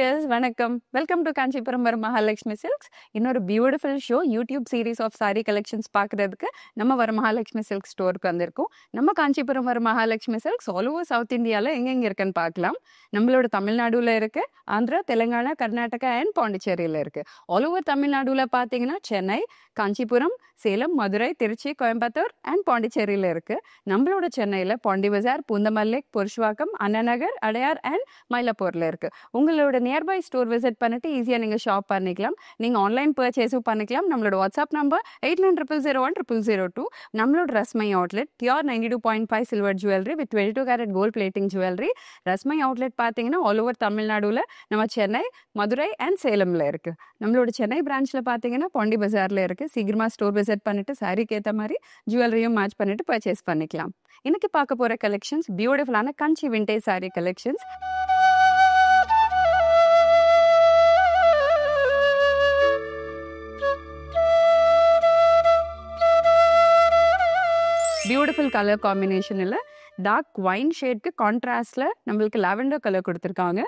Viewers வணக்கம். Welcome to Kanchipuram Varamahalakshmi silks. இன்னொரு beautiful show YouTube series of sari collections பார்க்குறதுக்கு நம்ம வரமகாலட்சுமி சில்க் ஸ்டோருக்கு வந்திருக்கோம். நம்ம Kanchipuram Varamahalakshmi silks all over south இந்தியாவில் எங்கெங்கே இருக்குன்னு பார்க்கலாம். நம்மளோட தமிழ்நாடுல இருக்கு, ஆந்திரா, தெலுங்கானா, கர்நாடகா அண்ட் பாண்டிச்சேரியில் இருக்கு. ஆல் ஓவர் தமிழ்நாடுல பார்த்தீங்கன்னா சென்னை, காஞ்சிபுரம், சேலம், மதுரை, திருச்சி, கோயம்புத்தூர் அண்ட் பாண்டிச்சேரியில் இருக்கு. நம்மளோட சென்னையில் பாண்டி பஜார், பூந்தமல்லிக், புருஷவாக்கம், அண்ணாநகர், அடையார் அண்ட் மயிலாப்பூரில் இருக்கு. உங்களோட நியர்பை ஸ்டோர் விசிட் பண்ணிட்டு ஈஸியாக நீங்கள் ஷாப் பண்ணிக்கலாம். நீங்கள் ஆன்லைன் பர்ச்சேஸும் பண்ணிக்கலாம். நம்மளோட வாட்ஸ்அப் நம்பர் 8900010002. நம்மளோட Rasmai outlet pure 92.5 silver jewellery with 22 carat gold plating jewellery. Rasmai outlet பார்த்தீங்கன்னா ஆல் ஓவர் தமிழ்நாடுல நம்ம சென்னை, மதுரை அண்ட் சேலமில் இருக்குது. நம்மளோட சென்னை பிரான்ச்சில் பார்த்தீங்கன்னா பாண்டி பஜாரில் இருக்குது. சீக்கிரமாக ஸ்டோர் விசிட் பண்ணிட்டு சாரிக்கு ஏற்ற மாதிரி ஜுவல்லரியும் மேட்ச் பண்ணிட்டு பர்ச்சேஸ் பண்ணிக்கலாம். இன்னைக்கு பார்க்க போகிற கலெக்ஷன்ஸ் பியூட்டிஃபுல்லான கஞ்சி vintage sorry collections. Beautiful colour combination இல்லை, டார்க் ஒயின் ஷேட்க்கு கான்ட்ராஸ்டில் நம்மளுக்கு லாவெண்டர் கலர் கொடுத்துருக்காங்க.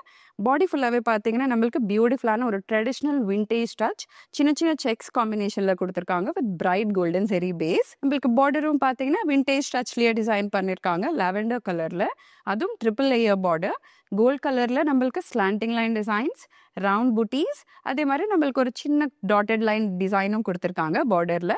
பாடி ஃபுல்லாகவே பார்த்தீங்கன்னா நம்மளுக்கு பியூட்டிஃபுல்லான ஒரு ட்ரெடிஷ்னல் விண்டேஜ் டச் சின்ன சின்ன செக்ஸ் காம்பினேஷனில் கொடுத்துருக்காங்க வித் பிரைட் கோல்டன் செரி பேஸ். நம்மளுக்கு பார்டரும் பார்த்தீங்கன்னா விண்டேஜ் டச்லேயே டிசைன் பண்ணியிருக்காங்க லாவெண்டர் கலரில். அதுவும் ட்ரிபிள் லேயர் பார்டர் கோல்ட் கலரில் நம்மளுக்கு ஸ்லாண்டிங் லைன் டிசைன்ஸ், ரவுண்ட் புட்டீஸ், அதே மாதிரி நம்மளுக்கு ஒரு சின்ன டாட்டட் லைன் டிசைனும் கொடுத்துருக்காங்க பார்டரில்.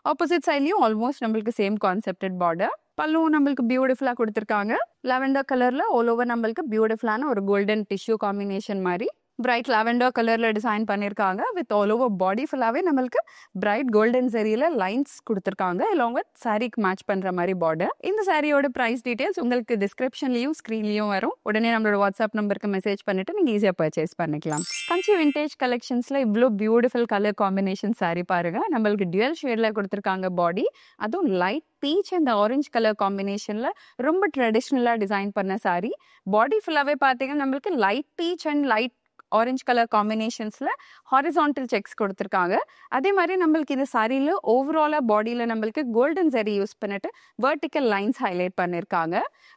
ஆப்போசிட் சைட்லையும் ஆல்மோஸ்ட் நம்மளுக்கு சேம் கான்செப்டட் பார்டர். பல்லுவும் நம்மளுக்கு பியூட்டிஃபுல்லாக கொடுத்துருக்காங்க. லாவெண்டர் கலரில் ஆல் ஓவர் நம்மளுக்கு பியூட்டிஃபுல்லான ஒரு கோல்டன் டிஷ்யூ காம்பினேஷன் மாதிரி பிரைட் லாவெண்டர் கலரில் டிசைன் பண்ணியிருக்காங்க வித் ஆல் ஓவர் பாடி ஃபுல்லாகவே நம்மளுக்கு பிரைட் கோல்டன் சரியில் லைன்ஸ் கொடுத்துருக்காங்க அலாங் வித் சாரிக்கு மேட்ச் பண்ணுற மாதிரி பார்டர். இந்த சாரியோட ப்ரைஸ் டீட்டெயில்ஸ் உங்களுக்கு டிஸ்கிரிப்ஷன்லையும் ஸ்க்ரீன்லையும் வரும். உடனே நம்மளோட வாட்ஸ்அப் நம்பருக்கு மெசேஜ் பண்ணிட்டு நீங்கள் ஈஸியாக பர்ச்சேஸ் பண்ணிக்கலாம். கஞ்சி விண்டேஜ் கலெக்ஷன்ஸில் இவ்வளோ பியூட்டிஃபுல் கலர் காம்பினேஷன் சாரி பாருங்க. நம்மளுக்கு டுவல் ஷேடில் கொடுத்துருக்காங்க பாடி, அதுவும் light peach and orange colour காம்பினேஷனில் ரொம்ப ட்ரெடிஷ்னலாக டிசைன் பண்ண சாரி. பாடி ஃபுல்லாகவே பார்த்தீங்கன்னா நம்மளுக்கு light peach and light orange colour காம்பினேஷன்ஸில் ஹாரிசான்டல் செக்ஸ் கொடுத்துருக்காங்க. அதே மாதிரி நம்மளுக்கு இந்த சாரியில் ஓவராலாக பாடியில் நம்மளுக்கு கோல்டன் ஜரி யூஸ் பண்ணிட்டு வெர்டிக்கல் லைன்ஸ் ஹைலைட் பண்ணியிருக்காங்க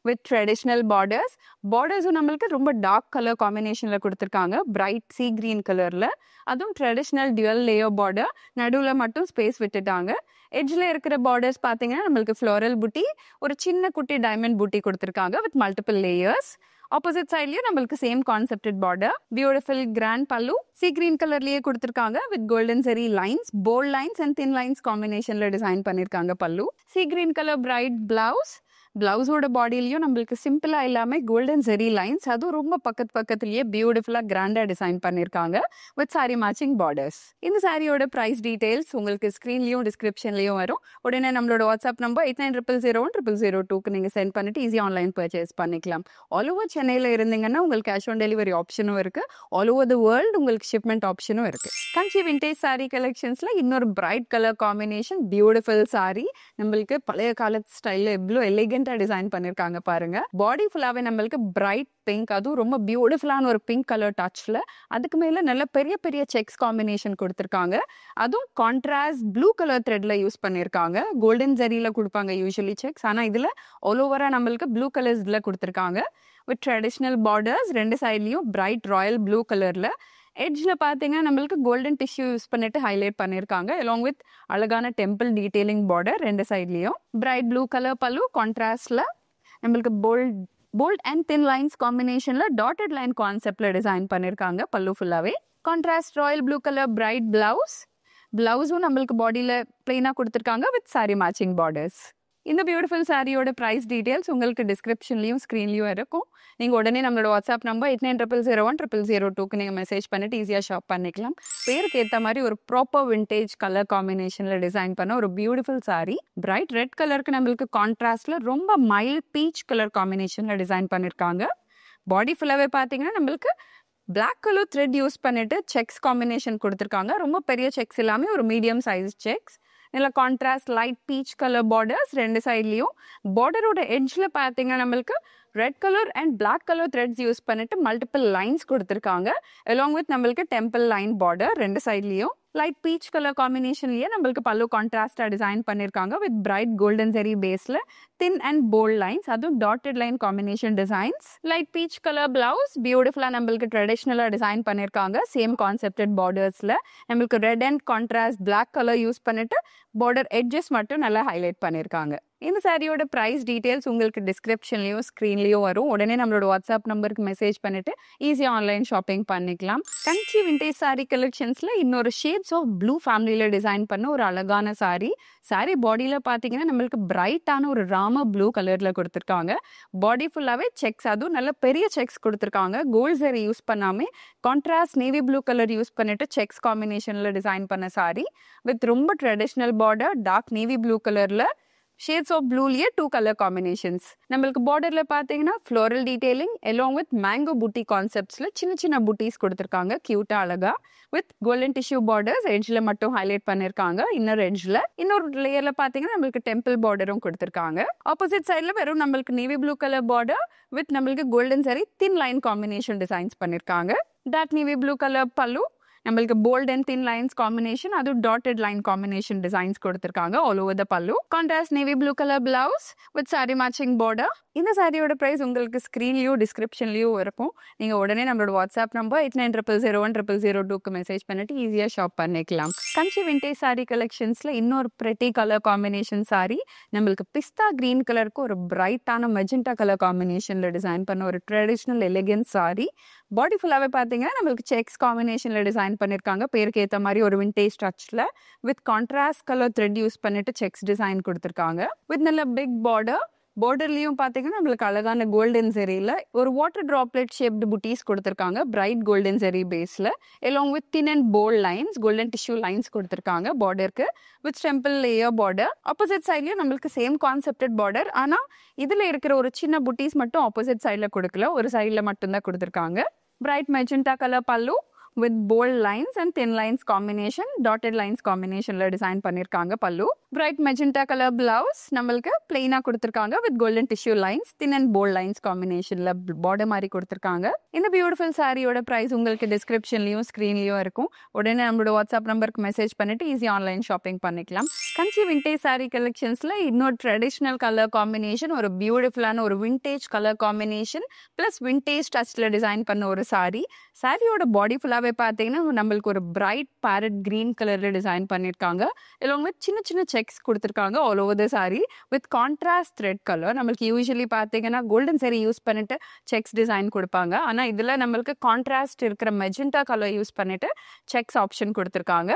வித் ட்ரெடிஷ்னல் பார்டர்ஸ். பார்டர்ஸும் நம்மளுக்கு ரொம்ப டார்க் கலர் காம்பினேஷனில் கொடுத்துருக்காங்க, பிரைட் சீ கிரீன் கலரில். அதுவும் ட்ரெடிஷ்னல் டுவல் லேயர் பார்டர், நடுவில் மட்டும் ஸ்பேஸ் விட்டுட்டாங்க. எட்ஜில் இருக்கிற பார்டர்ஸ் பார்த்தீங்கன்னா நம்மளுக்கு ஃப்ளோரல் புட்டி, ஒரு சின்ன குட்டி டைமண்ட் புட்டி கொடுத்துருக்காங்க வித் மல்டிபிள் லேயர்ஸ். ஆப்போசிட் சைட்லயும் நம்மளுக்கு same concepted border, beautiful grand pallu sea green கலர்லயே கொடுத்துருக்காங்க with golden zari lines, bold lines and thin lines காம்பினேஷன்ல டிசைன் பண்ணிருக்காங்க pallu. Sea green colour bright blouse. பிளவுஸோட பாடியிலையும் நம்மளுக்கு சிம்பிளா இல்லாம கோல்டன் செரி லைன்ஸ், அதுவும் ரொம்ப பக்கத்துலயே பியூட்டிஃபுல்லா கிராண்டா டிசைன் பண்ணிருக்காங்க வித் சாரி மேட்சிங் பார்டர்ஸ். இந்த சாரியோட பிரைஸ் டீடைல்ஸ் உங்களுக்கு ஸ்கிரீன்லயும் டிஸ்கிரிப்ஷன்லயும் வரும். உடனே நம்மளோட வாட்ஸ்அப் நம்பர் 8900010002க்கு நீங்க சென்ட் பண்ணிட்டு ஈஸியா ஆன்லைன் பர்ச்சேஸ் பண்ணிக்கலாம். ஆல் ஓவர் சென்னையில இருந்தீங்கன்னா உங்களுக்கு கேஷ் ஆன் டெலிவரி ஆப்ஷனும் இருக்கு. ஆல் ஓவர் தி வேர்ல்டு உங்களுக்கு ஷிப்மெண்ட் ஆப்ஷனும் இருக்கு. கஞ்சி விண்டேஜ் சாரி கலெக்ஷன்ஸ்ல இன்னொரு bright colour combination beautiful sari. நம்மளுக்கு பழைய காலத்து ஸ்டைல்ல எவ்வளோ எலிகென்ட் டிசைன் பண்ணிருக்காங்க பாருங்க. பாடி ஃபுல்லாவே நம்மளுக்கு பிரைட் பிங்க், அதுவும் ரொம்ப பியூட்டிஃபுல்லான ஒரு பிங்க் கலர் டச்ல. அதுக்கு மேல நல்ல பெரிய பெரிய செக்ஸ் காம்பினேஷன் கொடுத்துருக்காங்க. அதுவும் கான்ட்ராஸ்ட் ப்ளூ கலர் த்ரெட்ல யூஸ் பண்ணிருக்காங்க. கோல்டன் ஜரியில கொடுப்பாங்க யூஸ்வலி செக்ஸ், ஆனா இதுல ஆல் ஓவரா நம்மளுக்கு ப்ளூ கலர்ஸ்ல கொடுத்துருக்காங்க வித் ட்ரெடிஷ்னல் பார்டர்ஸ். ரெண்டு சைட்லயும் பிரைட் ராயல் ப்ளூ கலர்ல. எட்ஜில் பார்த்தீங்கன்னா நம்மளுக்கு கோல்டன் டிஷ்யூ யூஸ் பண்ணிட்டு ஹைலைட் பண்ணியிருக்காங்க அலாங் வித் அழகான டெம்பிள் டீடைலிங் பார்டர். ரெண்டு சைட்லையும் பிரைட் ப்ளூ கலர் பல்லு, கான்ட்ராஸ்ட்ல நம்மளுக்கு போல்ட் அண்ட் தின் லைன்ஸ் காம்பினேஷன்ல டாட்டட் லைன் கான்செப்ட்ல டிசைன் பண்ணியிருக்காங்க பல்லு ஃபுல்லாவே. Contrast royal blue colour bright blouse. பிளவுஸும் நம்மளுக்கு பாடியில் பிளெயினாக கொடுத்துருக்காங்க வித் சாரி மேட்சிங் பார்டர்ஸ். இந்த பியூட்டிஃபுல் சாரியோட ப்ரைஸ் டீடைல்ஸ் உங்களுக்கு டிஸ்கிரிப்ஷன்லையும் ஸ்க்ரீன்லையும் இருக்கும். நீங்கள் உடனே நம்மளோட வாட்ஸ்அப் நம்பர் 8900010002க்கு நீங்கள் மெசேஜ் பண்ணிட்டு ஈஸியாக ஷாப் பண்ணிக்கலாம். பேருக்கு ஏற்ற மாதிரி ஒரு ப்ராப்பர் விண்டேஜ் கலர் காம்பினேஷனில் டிசைன் பண்ண ஒரு பியூட்டிஃபுல் சாரி. பிரைட் ரெட் கலருக்கு நம்மளுக்கு கான்ட்ராஸ்டில் ரொம்ப மைல்ட் பீச் கலர் காம்பினேஷனில் டிசைன் பண்ணியிருக்காங்க. பாடி ஃபுல்லாகவே பார்த்தீங்கன்னா நம்மளுக்கு பிளாக் கலர் த்ரெட் யூஸ் பண்ணிட்டு செக்ஸ் காம்பினேஷன் கொடுத்துருக்காங்க. ரொம்ப பெரிய செக்ஸ் இல்லாமல் ஒரு மீடியம் சைஸ் செக்ஸ். இதில் contrast light peach colour borders ரெண்டு சைட்லையும். பார்டரோட எட்ஜில் பார்த்தீங்கன்னா நம்மளுக்கு red colour and black colour threads use பண்ணிட்டு மல்டிபிள் லைன்ஸ் கொடுத்துருக்காங்க. அலாங் வித் நம்மளுக்கு டெம்பிள் லைன் பார்டர் ரெண்டு சைட்லேயும். லைட் பீச் கலர் காம்பினேஷன்லயே நம்மளுக்கு பல்லு கான்ட்ராஸ்டா டிசைன் பண்ணிருக்காங்க வித் பிரைட் கோல்டன் ஜெரி பேஸ்ல தின் அண்ட் போல்ட் லைன்ஸ், அதுவும் dotted line combination designs. Light peach colour blouse பியூட்டிஃபுல்லா நம்மளுக்கு ட்ரெடிஷ்னலா டிசைன் பண்ணிருக்காங்க சேம் கான்செப்டட் பார்டர்ஸ்ல. நம்மளுக்கு red and contrast black colour use பண்ணிட்டு பார்டர் எட்ஜஸ் மட்டும் நல்லா ஹைலைட் பண்ணிருக்காங்க. இந்த சாரியோட ப்ரைஸ் டீடைல்ஸ் உங்களுக்கு டிஸ்கிரிப்ஷன்லயும் ஸ்க்ரீன்லயும் வரும். உடனே நம்மளோட வாட்ஸ்அப் நம்பருக்கு மெசேஜ் பண்ணிட்டு ஈஸியாக ஆன்லைன் ஷாப்பிங் பண்ணிக்கலாம். கஞ்சி விண்டேஜ் சாரி கலெக்ஷன்ஸ்ல இன்னொரு ஷேட்ஸ் ஆஃப் ப்ளூ ஃபேமிலியில டிசைன் பண்ண ஒரு அழகான சாரி. சாரி பாடியில பாத்தீங்கன்னா நம்மளுக்கு பிரைட்டான ஒரு ராம ப்ளூ கலர்ல கொடுத்துருக்காங்க. பாடி ஃபுல்லாவே செக்ஸ், அதுவும் நல்ல பெரிய செக்ஸ் கொடுத்துருக்காங்க. கோல்ட் ஜரி யூஸ் பண்ணாம contrast navy blue colour use பண்ணிட்டு செக்ஸ் காம்பினேஷன்ல டிசைன் பண்ண சாரி வித் ரொம்ப traditional border dark navy blue கலர்ல ஷேட்ஸ் ஆஃப் ப்ளூலயே 2 கலர் காம்பினேஷன்ஸ். நம்மளுக்கு பார்டர்ல பாத்தீங்கன்னா floral detailing along with mango butti கான்செப்ட்ஸ்ல சின்ன சின்ன புட்டிஸ் கொடுத்துருக்காங்க கியூட்டா அழகா வித் கோல்டன் டிஷ்யூ பார்டர்ஸ் எட்ஜ்ல மட்டும் ஹைலைட் பண்ணிருக்காங்க. இன்னொரு எட்ஜ்ல இன்னொரு லேயர்ல பாத்தீங்கன்னா நம்மளுக்கு டெம்பிள் பார்டரும் கொடுத்துருக்காங்க. ஆப்போசிட் சைட்ல வெறும் நம்மளுக்கு navy blue colour border with நம்மளுக்கு golden zari thin line combination designs பண்ணிருக்காங்க. Dark navy blue colour pallu, நம்மளுக்கு bold and thin lines combination, அதுவும் டாட்டட் லைன் காம்பினேஷன் டிசைன்ஸ் கொடுத்துருக்காங்க all over the pallu. Contrast navy blue colour blouse with sari matching border. இந்த சாரியோட price உங்களுக்கு ஸ்க்ரீன்லயும் டிஸ்கிரிப்ஷன்லயும் இருக்கும். நீங்க உடனே நம்மளோட வாட்ஸ்அப் நம்பர் 8900010002க்கு மெசேஜ் பண்ணிட்டு ஈஸியா ஷாப் பண்ணிக்கலாம். கஞ்சி விண்டேஜ் சாரி கலெக்ஷன்ஸ்ல இன்னொரு பிரெட்டி கலர் காம்பினேஷன் சாரி. நம்மளுக்கு பிஸ்தா கிரீன் கலருக்கு ஒரு பிரைட்டான மெஜெண்டா கலர் காம்பினேஷன்ல டிசைன் பண்ண ஒரு ட்ரெடிஷ்னல் எலிகன்ஸ் சாரி. பாடி ஃபுல்லாவே பாத்தீங்கன்னா நம்மளுக்கு செக்ஸ் காம்பினேஷன்ல டிசைன் பண்ணிருக்காங்க. பேருக்கு ஏத்த மாதிரி ஒரு விண்டேஜ் டச்ல with contrast colour thread use பண்ணிட்டு செக்ஸ் டிசைன் கொடுத்துருக்காங்க வித் நல்ல பிக் பார்டர். பார்டர்லயும் பாத்தீங்கன்னா நம்மளுக்கு அழகான கோல்டன் ஜெரியில ஒரு வாட்டர் டிராப்லெட் ஷேப்டு புட்டீஸ் கொடுத்துருக்காங்க பிரைட் கோல்டன் ஜெரி பேஸ்ல along with thin and bold lines golden tissue lines கொடுத்துருக்காங்க பார்டருக்கு with temple layer border. Opposite சைட்லயும் நம்மளுக்கு சேம் கான்செப்டட் பார்டர், ஆனா இதுல இருக்கிற ஒரு சின்ன புட்டீஸ் மட்டும் ஆப்போசிட் சைட்ல கொடுக்கல, ஒரு சைட்ல மட்டும் தான் கொடுத்துருக்காங்க. பிரைட் மெஜெண்டா கலர் பல்லு with bold lines and thin lines combination, dotted lines combination la design பண்ணிருக்காங்க பல்லு. bright magenta color blouse நம்மளுக்கு plain ஆ கொடுத்திருக்காங்க with golden tissue lines, thin and bold lines combination la border மாதிரி கொடுத்திருக்காங்க. இந்த beautiful சாரியோட price உங்களுக்கு டிஸ்கிரிப்ஷன்லயும் ஸ்கிரீன்லயும் இருக்கும். உடனே நம்மளோட வாட்ஸ்அப் நம்பருக்கு மெசேஜ் பண்ணிட்டு ஈஸி ஆன்லைன் ஷாப்பிங் பண்ணிக்கலாம். கஞ்சி விண்டேஜ் சாரி கலெக்ஷன்ஸ்ல இன்னொரு ட்ரெடிஷ்னல் கலர் காம்பினேஷன், ஒரு பியூட்டிஃபுல்லான ஒரு vintage colour combination plus vintage டச்ல டிசைன் பண்ண ஒரு சாரி. சாரியோட பாடி ஃபுல்லாவே பாத்தீங்கன்னா நம்மளுக்கு ஒரு பிரைட் பேரட் கிரீன் கலர்ல டிசைன் பண்ணிருக்காங்க. along with சின்ன சின்ன செக்ஸ் கொடுத்துருக்காங்க all over the sari with contrast thread colour. நம்மளுக்கு யூஸ்வலி பாத்தீங்கன்னா கோல்டன் சாரி யூஸ் பண்ணிட்டு செக்ஸ் டிசைன் கொடுப்பாங்க, ஆனா இதுல நம்மளுக்கு கான்ட்ராஸ்ட் இருக்கிற மெஜெண்டா கலர் யூஸ் பண்ணிட்டு செக்ஸ் ஆப்ஷன் கொடுத்துருக்காங்க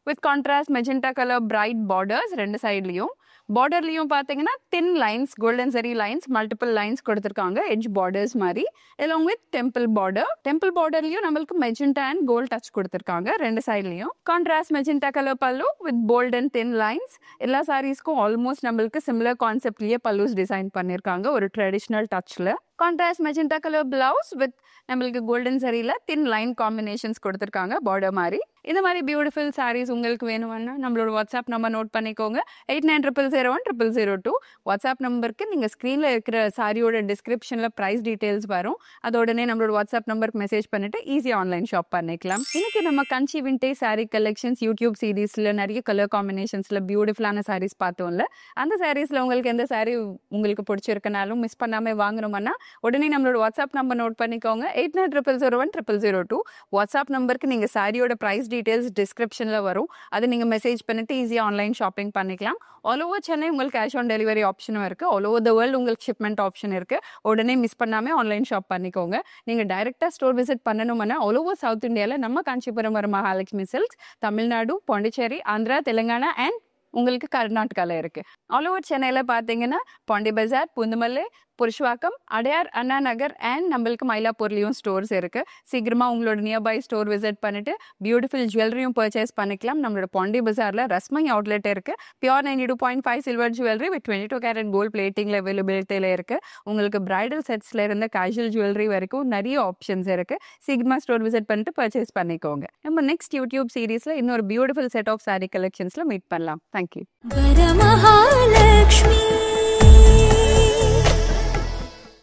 with contrast magenta colour bright borders ரெண்டு சைட்லயும். பார்டர்லயும் பாத்தீங்கன்னா thin lines golden zari lines multiple lines கொடுத்துருக்காங்க எட்ஜ் பார்டர்ஸ் மாதிரி along with temple border. Temple பார்டர்லயும் நம்மளுக்கு மெஜெண்டா அண்ட் கோல்ட் டச் கொடுத்துருக்காங்க ரெண்டு சைட்லயும். Contrast magenta colour pallu with bold and thin lines. எல்லா சாரீஸ்க்கும் ஆல்மோஸ்ட் நம்மளுக்கு சிமிலர் கான்செப்ட்லயே பல்லூஸ் டிசைன் பண்ணிருக்காங்க ஒரு ட்ரெடிஷ்னல் டச்ல. Contrast magenta colour blouse with நம்மளுக்கு கோல்டன் சரியில தின் லைன் காம்பினேஷன்ஸ் கொடுத்துருக்காங்க பார்டர் மாதிரி. இந்த மாதிரி பியூட்டிஃபுல் சாரீஸ் உங்களுக்கு வேணும்னா நம்மளோட வாட்ஸ்அப் நம்பர் நோட் பண்ணிக்கோங்க 8900010002. வாட்ஸ்அப் நம்பருக்கு நீங்க ஸ்கிரீன்ல இருக்கிற சாரியோட டிஸ்கிரிப்ஷன்ல பிரைஸ் டீடைல்ஸ் வரும். அதோடனே நம்மளோட வாட்ஸ்அப் நம்பருக்கு மெசேஜ் பண்ணிட்டு ஈஸியா ஆன்லைன் ஷாப் பண்ணிக்கலாம். இன்னைக்கு நம்ம கஞ்சி விண்டேஜ் சாரி கலெக்ஷன்ஸ் யூடியூப் சீரீஸ்ல நிறைய கலர் காம்பினேஷன்ஸ்ல பியூட்டிஃபுல்லான சாரீஸ் பார்த்தோம்ல. அந்த சாரீஸ்ல உங்களுக்கு எந்த சாரி உங்களுக்கு பிடிச்சிருக்கனாலும் மிஸ் பண்ணாம வாங்கணும்னா உடனே நம்மளோட வாட்ஸ்அப் நம்பர் நோட் பண்ணிக்கோங்க 8900010002. வாட்ஸ்அப் நம்பருக்கு நீங்க சாரியோட பிரைஸ் டீடைல்ஸ் டிஸ்கிரிப்ஷன்ல வரும். அதை நீங்க மெசேஜ் பண்ணிட்டு ஈஸியா ஆன்லைன் ஷாப்பிங் பண்ணிக்கலாம். ஆல் ஓவர் சென்னை உங்களுக்கு கேஷ் ஆன் டெலிவரி ஆப்ஷனும் இருக்கு. ஆல் ஓவர் த வேர்ல்டு உங்களுக்கு ஷிப்மெண்ட் ஆப்ஷன் இருக்கு. உடனே மிஸ் பண்ணாம ஆன்லைன் ஷாப் பண்ணிக்கோங்க. நீங்க டைரக்டா ஸ்டோர் விசிட் பண்ணணும்னா ஆல் ஓவர் சவுத் இந்தியால நம்ம காஞ்சிபுரம் வர மகாலட்சுமி சில்க்ஸ், தமிழ்நாடு, பாண்டிச்சேரி, ஆந்திரா, தெலுங்கானா அண்ட் உங்களுக்கு கர்நாடகால இருக்கு. ஆல் ஓவர் சென்னையில பாத்தீங்கன்னா பாண்டி பஜார், புந்துமல்லை, புருஷ்வாக்கம், அடையார், அண்ணா நகர் அண்ட் நம்மளுக்கு மயிலாப்பூர்லயும் ஸ்டோர்ஸ் இருக்கு. சீக்கிரமா உங்களோட நியர்பை ஸ்டோர் விசிட் பண்ணிட்டு பியூட்டிஃபுல் ஜுவல்லரியும் பர்ச்சேஸ் பண்ணிக்கலாம். நம்மளோட பாண்டி பஜார்ல ரஸ்மை அவுட்லெட் இருக்கு. Pure 92.5 silver jewellery with 22 carat gold பிளேட்டிங்ல அவைலபிலிட்டியில இருக்கு. உங்களுக்கு பிரைடல் செட்ஸ்ல இருந்து கேஷுவல் ஜுவல்லரி வரைக்கும் நிறைய ஆப்ஷன்ஸ் இருக்கு. சீக்கிரமா ஸ்டோர் விசிட் பண்ணிட்டு பர்ச்சேஸ் பண்ணிக்கோங்க. நம்ம நெக்ஸ்ட் யூடியூப் சீரீஸ்ல இன்னொரு பியூட்டிஃபுல் செட் ஆஃப் சாரி கலெக்ஷன்ஸ்ல மீட் பண்ணலாம். தேங்க்யூ.